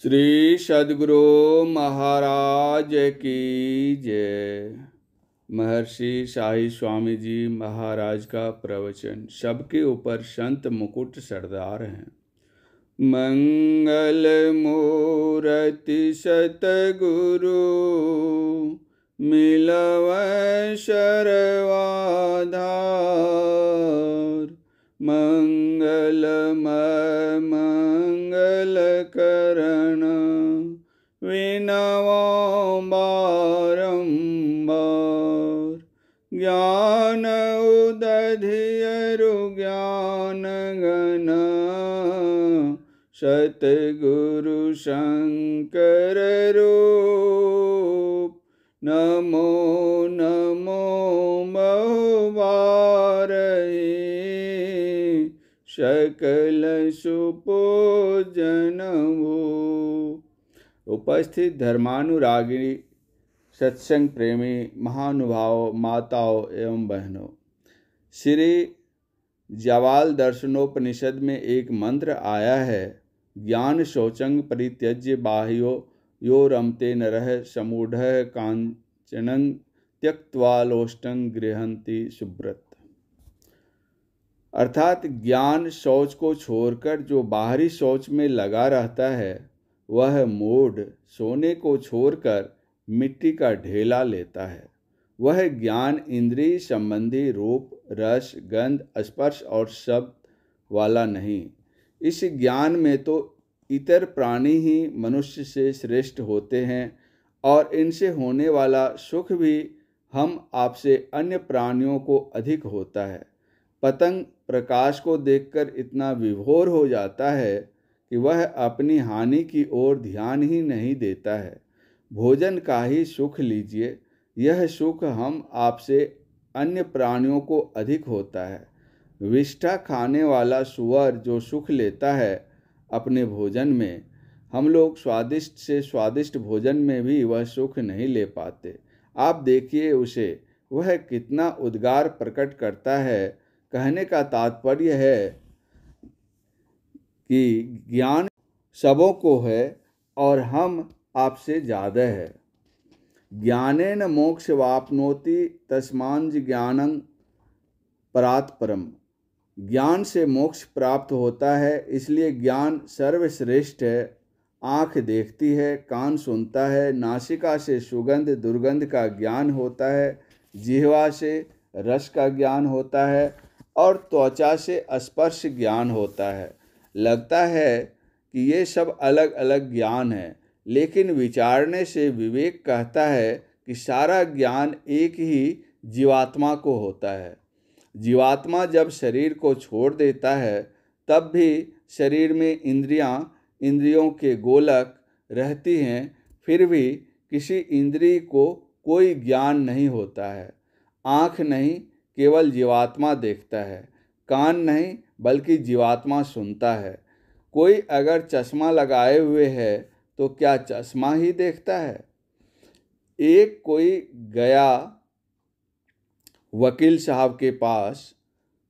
श्री सद्गुरु महाराज की जय। महर्षि शाही स्वामी जी महाराज का प्रवचन। सबके ऊपर संत मुकुट सरदार हैं। मंगल मूर्ति सतगुरु मिलव शर्वाधार। मंगलमय मंगल करण विनवो बारंबार। ज्ञान उदधियरु ज्ञान गण सतगुरु शंकर रूप। नमो नमो बहुबारहि सकल सुपूजन हो। उपस्थित धर्मानुरागी सत्संग प्रेमी महानुभावों, माताओं एवं बहनों, श्री जवाल दर्शनोपनिषद में एक मंत्र आया है, ज्ञान शौचंग परित्यज्य बाह्यो यो रमते नरः समूढ़ः कांचनं त्यक्त्वा गृहन्ति सुब्रत। अर्थात ज्ञान शौच को छोड़कर जो बाहरी शौच में लगा रहता है वह मूढ़ सोने को छोड़कर मिट्टी का ढेला लेता है। वह ज्ञान इंद्रिय संबंधी रूप रस गंध स्पर्श और शब्द वाला नहीं। इस ज्ञान में तो इतर प्राणी ही मनुष्य से श्रेष्ठ होते हैं और इनसे होने वाला सुख भी हम आपसे अन्य प्राणियों को अधिक होता है। पतंग प्रकाश को देखकर इतना विभोर हो जाता है कि वह अपनी हानि की ओर ध्यान ही नहीं देता है। भोजन का ही सुख लीजिए, यह सुख हम आपसे अन्य प्राणियों को अधिक होता है। विष्ठा खाने वाला सुअर जो सुख लेता है अपने भोजन में, हम लोग स्वादिष्ट से स्वादिष्ट भोजन में भी वह सुख नहीं ले पाते। आप देखिए उसे, वह कितना उद्गार प्रकट करता है। कहने का तात्पर्य है कि ज्ञान सबों को है और हम आपसे ज़्यादा है। ज्ञानेन मोक्ष वाप्नोति तस्मांज ज्ञानं परात् परम। ज्ञान से मोक्ष प्राप्त होता है, इसलिए ज्ञान सर्वश्रेष्ठ है। आँख देखती है, कान सुनता है, नासिका से सुगंध दुर्गंध का ज्ञान होता है, जिह्वा से रस का ज्ञान होता है और त्वचा से स्पर्श ज्ञान होता है। लगता है कि ये सब अलग अलग ज्ञान है, लेकिन विचारने से विवेक कहता है कि सारा ज्ञान एक ही जीवात्मा को होता है। जीवात्मा जब शरीर को छोड़ देता है तब भी शरीर में इंद्रियों के गोलक रहती हैं, फिर भी किसी इंद्रिय को कोई ज्ञान नहीं होता है। आँख नहीं, केवल जीवात्मा देखता है। कान नहीं, बल्कि जीवात्मा सुनता है। कोई अगर चश्मा लगाए हुए है तो क्या चश्मा ही देखता है? एक कोई गया वकील साहब के पास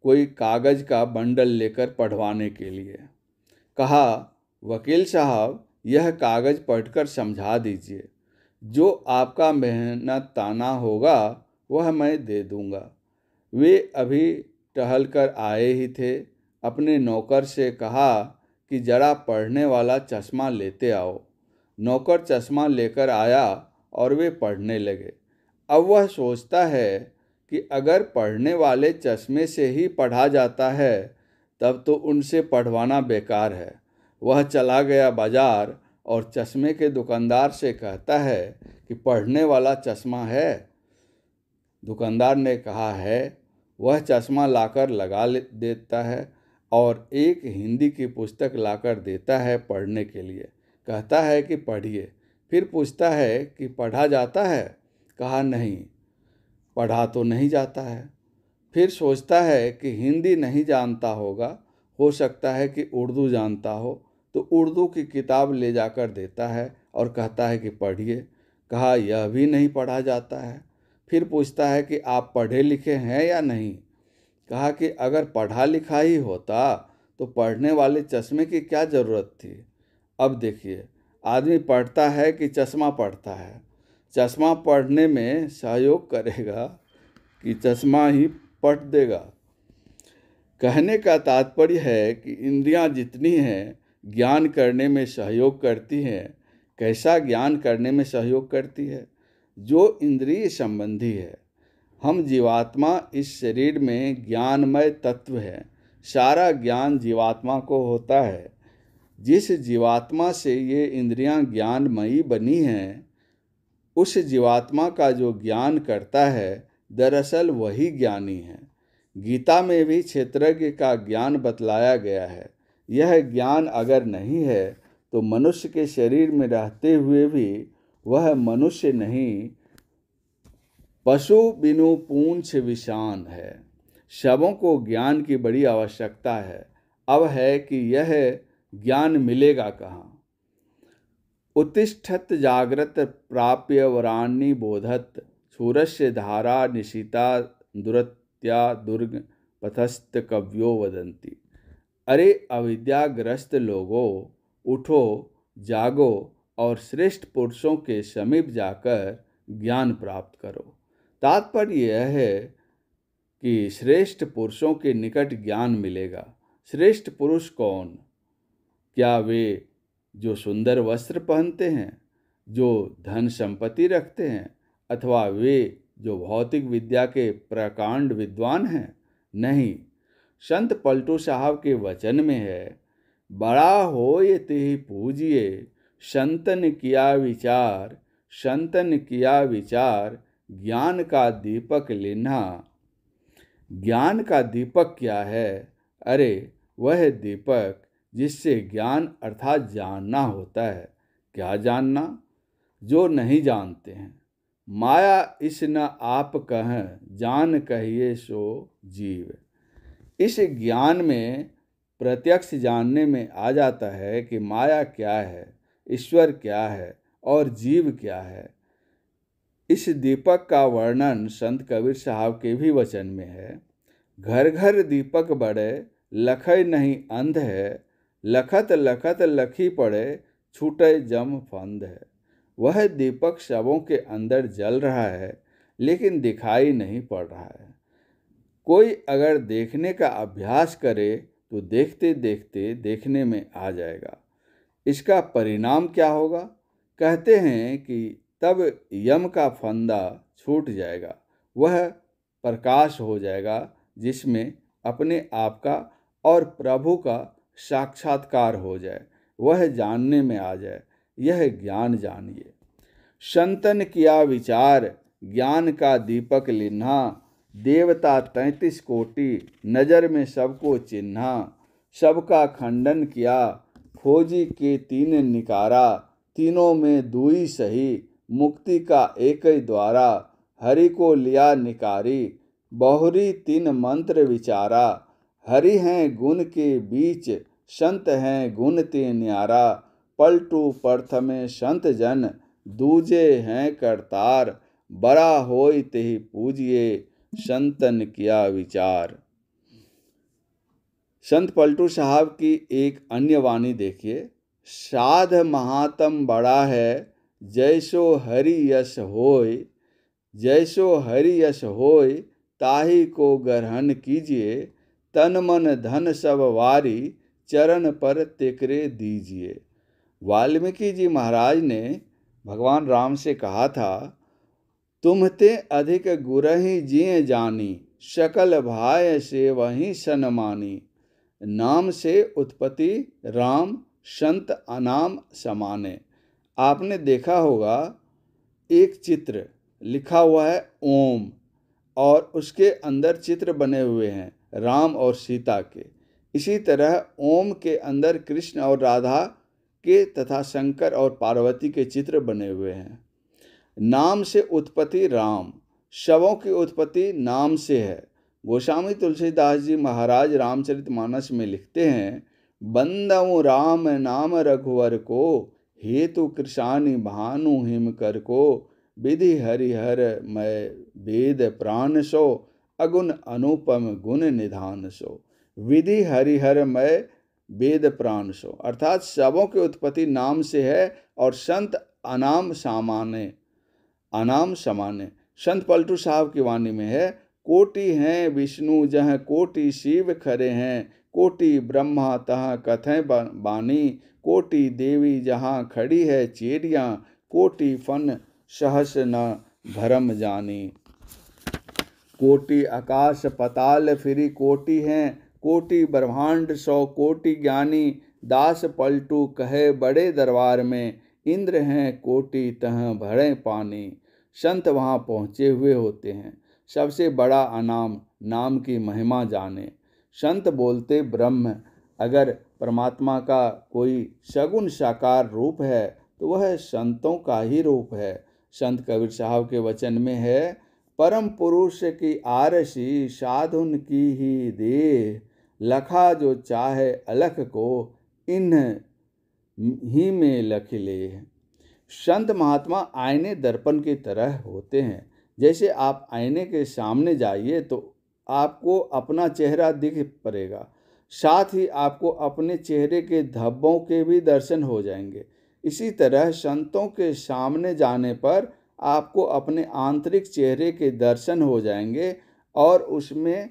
कोई कागज़ का बंडल लेकर पढ़वाने के लिए। कहा, वकील साहब यह कागज़ पढ़कर समझा दीजिए, जो आपका मेहनत ताना होगा वह मैं दे दूंगा। वे अभी टहल कर आए ही थे। अपने नौकर से कहा कि जरा पढ़ने वाला चश्मा लेते आओ। नौकर चश्मा लेकर आया और वे पढ़ने लगे। अब वह सोचता है कि अगर पढ़ने वाले चश्मे से ही पढ़ा जाता है तब तो उनसे पढ़वाना बेकार है। वह चला गया बाजार और चश्मे के दुकानदार से कहता है कि पढ़ने वाला चश्मा है? दुकानदार ने कहा है। वह चश्मा लाकर लगा देता है और एक हिंदी की पुस्तक लाकर देता है पढ़ने के लिए। कहता है कि पढ़िए। फिर पूछता है कि पढ़ा जाता है? कहा नहीं, पढ़ा तो नहीं जाता है। फिर सोचता है कि हिंदी नहीं जानता होगा, हो सकता है कि उर्दू जानता हो, तो उर्दू की किताब ले जाकर देता है और कहता है कि पढ़िए। कहा यह भी नहीं पढ़ा जाता है। फिर पूछता है कि आप पढ़े लिखे हैं या नहीं? कहा कि अगर पढ़ा लिखा ही होता तो पढ़ने वाले चश्मे की क्या ज़रूरत थी। अब देखिए, आदमी पढ़ता है कि चश्मा पढ़ता है? चश्मा पढ़ने में सहयोग करेगा कि चश्मा ही पढ़ देगा? कहने का तात्पर्य है कि इंद्रियां जितनी हैं ज्ञान करने में सहयोग करती हैं। कैसा ज्ञान करने में सहयोग करती है? जो इंद्रिय संबंधी है। हम जीवात्मा इस शरीर में ज्ञानमय तत्व है। सारा ज्ञान जीवात्मा को होता है। जिस जीवात्मा से ये इंद्रियां ज्ञानमयी बनी हैं, उस जीवात्मा का जो ज्ञान करता है दरअसल वही ज्ञानी है। गीता में भी क्षेत्रज्ञ का ज्ञान बतलाया गया है। यह ज्ञान अगर नहीं है तो मनुष्य के शरीर में रहते हुए भी वह मनुष्य नहीं, पशु बिनु पूंछ विषान है। शवों को ज्ञान की बड़ी आवश्यकता है। अब है कि यह ज्ञान मिलेगा कहाँ? उत्तिष्ठत जाग्रत प्राप्य वराणि बोधत, सूरस्य धारा निशिता दुरत्या दुर्ग पथस्थ कव्यो वदंती। अरे अविद्याग्रस्त लोगों, उठो, जागो और श्रेष्ठ पुरुषों के समीप जाकर ज्ञान प्राप्त करो। तात्पर्य यह है कि श्रेष्ठ पुरुषों के निकट ज्ञान मिलेगा। श्रेष्ठ पुरुष कौन? क्या वे जो सुंदर वस्त्र पहनते हैं, जो धन संपत्ति रखते हैं, अथवा वे जो भौतिक विद्या के प्रकांड विद्वान हैं? नहीं। संत पलटू साहब के वचन में है, बड़ा होय तिहि पूजिए, संतन किया विचार, संतन किया विचार, ज्ञान का दीपक लिन्हा। ज्ञान का दीपक क्या है? अरे वह दीपक जिससे ज्ञान अर्थात जानना होता है। क्या जानना? जो नहीं जानते हैं। माया इस न आप कह, जान कहिए सो जीव। इस ज्ञान में प्रत्यक्ष जानने में आ जाता है कि माया क्या है, ईश्वर क्या है और जीव क्या है। इस दीपक का वर्णन संत कबीर साहब के भी वचन में है। घर घर दीपक बड़े, लखै नहीं अंध है, लखत लखत लखी पड़े, छूटे जम फंद है। वह दीपक शवों के अंदर जल रहा है लेकिन दिखाई नहीं पड़ रहा है। कोई अगर देखने का अभ्यास करे तो देखते देखते देखने में आ जाएगा। इसका परिणाम क्या होगा? कहते हैं कि तब यम का फंदा छूट जाएगा। वह प्रकाश हो जाएगा जिसमें अपने आप का और प्रभु का साक्षात्कार हो जाए, वह जानने में आ जाए। यह ज्ञान जानिए। संतन किया विचार, ज्ञान का दीपक लिन्हा, देवता 33 कोटि, नजर में सबको चिन्हा। सबका खंडन किया, खोजी के तीन निकारा, तीनों में दुई सही, मुक्ति का एक ही द्वारा। हरि को लिया निकारी, बहुरी तीन मंत्र विचारा। हरि हैं गुण के बीच, संत हैं गुण ते न्यारा। पलटू प्रथमे संत जन, दूजे हैं करतार। बड़ा होय तेहि पूजिए, संतन किया विचार। संत पलटू साहब की एक अन्य वाणी देखिए। साध महात्म बड़ा है, जैसो हरि यश होय, जैसो हरि यश होय, ताहि को ग्रहण कीजिए। तन मन धन सब वारी, चरण पर तेकरे दीजिए। वाल्मीकि जी महाराज ने भगवान राम से कहा था, तुमते अधिक गुरहि जिय जानी, सकल भाय से वही सनमानी। नाम से उत्पत्ति राम, संत अनाम समाने। आपने देखा होगा एक चित्र लिखा हुआ है ओम, और उसके अंदर चित्र बने हुए हैं राम और सीता के। इसी तरह ओम के अंदर कृष्ण और राधा के तथा शंकर और पार्वती के चित्र बने हुए हैं। नाम से उत्पत्ति राम, शवों की उत्पत्ति नाम से है। गोस्वामी तुलसीदास जी महाराज रामचरितमानस में लिखते हैं, बंदऊ राम नाम रघुवर को, हेतु कृशानि भानु हिम कर को। विधि हरिहर मय वेद प्राण सो, अगुण अनुपम गुण निधान सो। विधि हरिहर मय वेद प्राण सो, अर्थात सबों की उत्पत्ति नाम से है और संत अनाम सामान्य। संत पलटू साहब की वाणी में है, कोटि हैं विष्णु जह कोटि शिव खरे हैं, कोटि ब्रह्मा तह कथें बानी, कोटि देवी जहाँ खड़ी है चेरियाँ, कोटि फन सहस न भरम जानी। कोटि आकाश पताल फिरी कोटि हैं, कोटि ब्रह्मांड 100 कोटि ज्ञानी, दास पलटू कहे बड़े दरबार में, इंद्र हैं कोटि तह भरे पानी। संत वहाँ पहुँचे हुए होते हैं, सबसे बड़ा अनाम नाम की महिमा जाने। संत बोलते ब्रह्म, अगर परमात्मा का कोई सगुण साकार रूप है तो वह संतों का ही रूप है। संत कबीर साहब के वचन में है, परम पुरुष की आरसी साधुन की ही देह, लखा जो चाहे अलख को इन ही में लख ले। संत महात्मा आईने दर्पण की तरह होते हैं। जैसे आप आईने के सामने जाइए तो आपको अपना चेहरा दिख पड़ेगा, साथ ही आपको अपने चेहरे के धब्बों के भी दर्शन हो जाएंगे। इसी तरह संतों के सामने जाने पर आपको अपने आंतरिक चेहरे के दर्शन हो जाएंगे और उसमें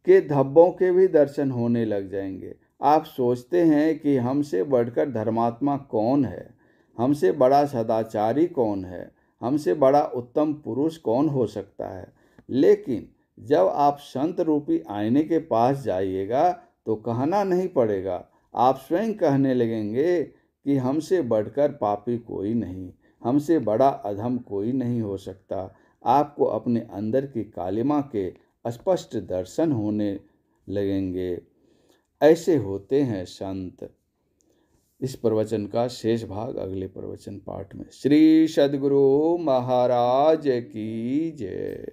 के धब्बों के भी दर्शन होने लग जाएंगे। आप सोचते हैं कि हमसे बढ़कर धर्मात्मा कौन है, हमसे बड़ा सदाचारी कौन है, हमसे बड़ा उत्तम पुरुष कौन हो सकता है। लेकिन जब आप संत रूपी आईने के पास जाइएगा तो कहना नहीं पड़ेगा, आप स्वयं कहने लगेंगे कि हमसे बढ़कर पापी कोई नहीं, हमसे बड़ा अधम कोई नहीं हो सकता। आपको अपने अंदर की कालिमा के स्पष्ट दर्शन होने लगेंगे। ऐसे होते हैं संत। इस प्रवचन का शेष भाग अगले प्रवचन पाठ में। श्री सद्गुरु महाराज की जय।